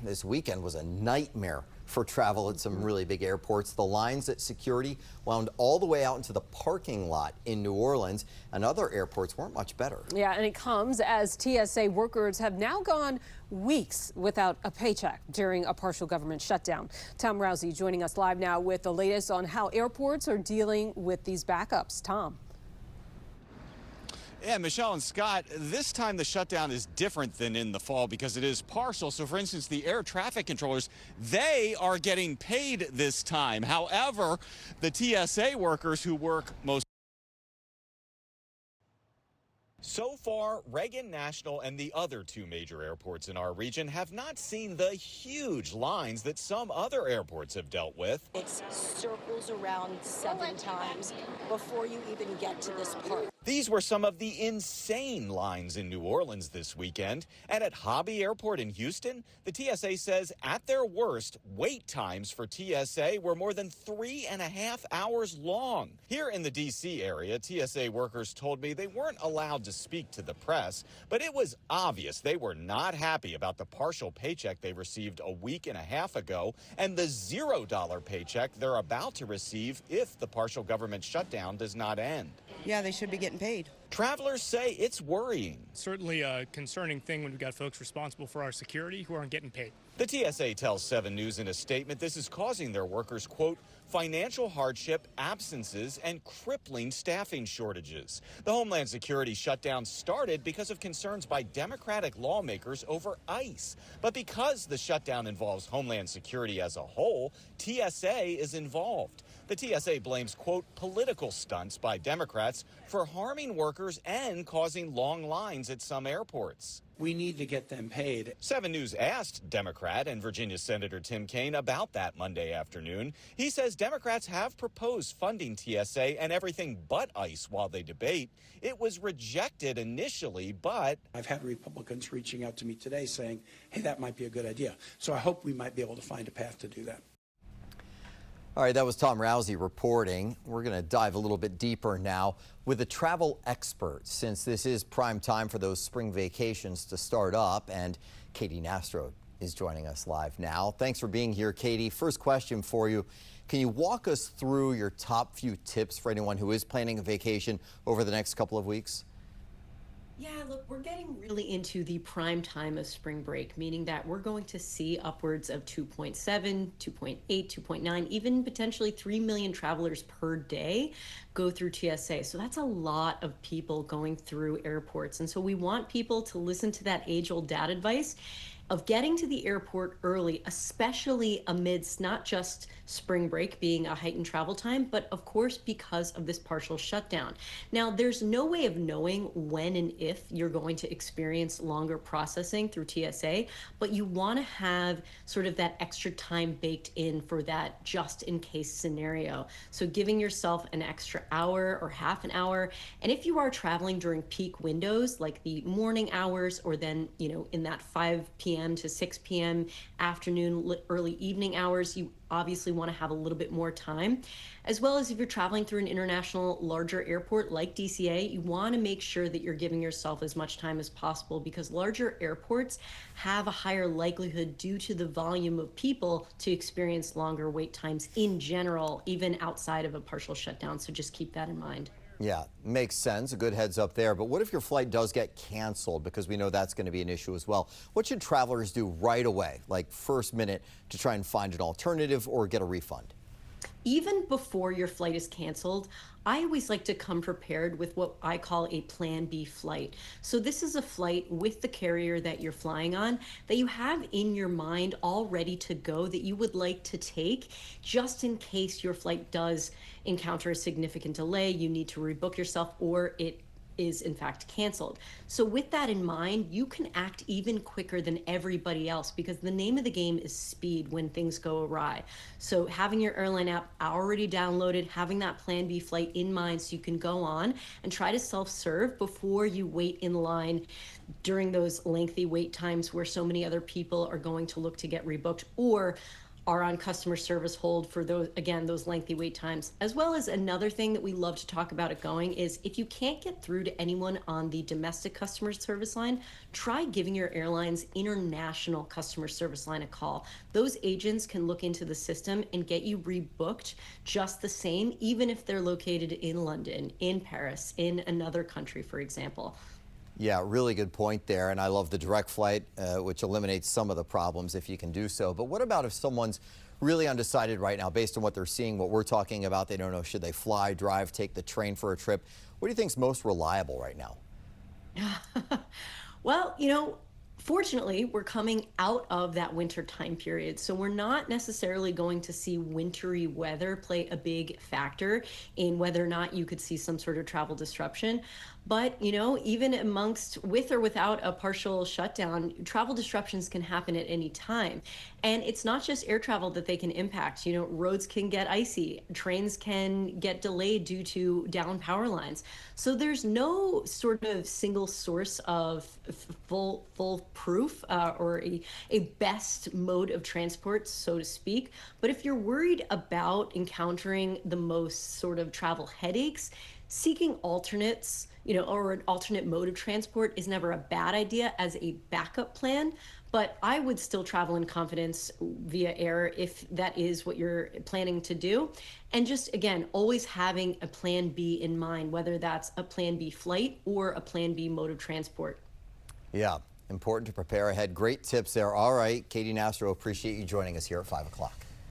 This weekend was a nightmare for travel at some really big airports. The lines at security wound all the way out into the parking lot in New Orleans, and other airports weren't much better. Yeah, and it comes as TSA workers have now gone weeks without a paycheck during a partial government shutdown. Tom Rousey joining us live now with the latest on how airports are dealing with these backups. Tom. Yeah, Michelle and Scott, this time the shutdown is different than in the fall because it is partial. So, for instance, the air traffic controllers, they are getting paid this time. However, the TSA workers who work most. So far, Reagan National and the other two major airports in our region have not seen the huge lines that some other airports have dealt with. It circles around 7 times before you even get to this part. These were some of the insane lines in New Orleans this weekend. And at Hobby Airport in Houston, the TSA says at their worst, wait times for TSA were more than 3.5 hours long. Here in the D.C. area, TSA workers told me they weren't allowed to speak to the press, but it was obvious they were not happy about the partial paycheck they received a week and a half ago and the $0 paycheck they're about to receive if the partial government shutdown does not end. Yeah, they should be getting paid. Travelers say it's worrying. Certainly a concerning thing when we've got folks responsible for our security who aren't getting paid. The TSA tells 7 News in a statement this is causing their workers, quote, financial hardship, absences, and crippling staffing shortages. The Homeland Security shutdown started because of concerns by Democratic lawmakers over ICE. But because the shutdown involves Homeland Security as a whole, TSA is involved. The TSA blames, quote, political stunts by Democrats for harming workers and causing long lines at some airports. We need to get them paid. 7 News asked Democrat and Virginia Senator Tim Kaine about that Monday afternoon. He says Democrats have proposed funding TSA and everything but ICE while they debate. It was rejected initially, but I've had Republicans reaching out to me today saying, hey, that might be a good idea. So I hope we might be able to find a path to do that. All right, that was Tom Rousey reporting. We're going to dive a little bit deeper now with a travel expert, since this is prime time for those spring vacations to start up, and Katie Nastro is joining us live now. Thanks for being here, Katie. First question for you. Can you walk us through your top few tips for anyone who is planning a vacation over the next couple of weeks? Yeah, look, we're getting really into the prime time of spring break, meaning that we're going to see upwards of 2.7, 2.8, 2.9, even potentially 3 million travelers per day go through TSA. So that's a lot of people going through airports. And so we want people to listen to that age-old dad advice of getting to the airport early, especially amidst not just spring break being a heightened travel time, but of course because of this partial shutdown. Now, there's no way of knowing when and if you're going to experience longer processing through TSA, but you want to have sort of that extra time baked in for that just in case scenario. So giving yourself an extra hour or half an hour. And if you are traveling during peak windows, like the morning hours, or then, in that 5 p.m. to 6 p.m. afternoon, early evening hours, you obviously want to have a little bit more time. As well as if you're traveling through an international larger airport like DCA, you want to make sure that you're giving yourself as much time as possible, because larger airports have a higher likelihood due to the volume of people to experience longer wait times in general, even outside of a partial shutdown. So just keep that in mind. Yeah, makes sense. A good heads up there. But what if your flight does get canceled? Because we know that's going to be an issue as well. What should travelers do right away, like first minute, to try and find an alternative or get a refund? Even before your flight is canceled, I always like to come prepared with what I call a Plan B flight. So this is a flight with the carrier that you're flying on that you have in your mind all ready to go, that you would like to take just in case your flight does encounter a significant delay, you need to rebook yourself, or it is in fact canceled. So with that in mind, you can act even quicker than everybody else, because the name of the game is speed when things go awry. So having your airline app already downloaded, having that Plan B flight in mind so you can go on and try to self-serve before you wait in line during those lengthy wait times where so many other people are going to look to get rebooked, or are on customer service hold for those lengthy wait times. As well as another thing that we love to talk about at Going is if you can't get through to anyone on the domestic customer service line, try giving your airline's international customer service line a call. Those agents can look into the system and get you rebooked just the same, even if they're located in London, in Paris, in another country, for example. Yeah, really good point there. And I love the direct flight, which eliminates some of the problems if you can do so. But what about if someone's really undecided right now based on what they're seeing, what we're talking about? They don't know, should they fly, drive, take the train for a trip? What do you think is most reliable right now? Well, fortunately, we're coming out of that winter time period. So we're not necessarily going to see wintry weather play a big factor in whether or not you could see some sort of travel disruption. But, even with or without a partial shutdown, travel disruptions can happen at any time. And it's not just air travel that they can impact. Roads can get icy, trains can get delayed due to down power lines. So there's no sort of single source of full proof or a best mode of transport, so to speak. But if you're worried about encountering the most sort of travel headaches, seeking alternates, or an alternate mode of transport is never a bad idea as a backup plan. But I would still travel in confidence via air if that is what you're planning to do. And just, again, always having a plan B in mind, whether that's a plan B flight or a plan B mode of transport. Yeah, important to prepare ahead. Great tips there. All right, Katie Nastro, appreciate you joining us here at 5 o'clock.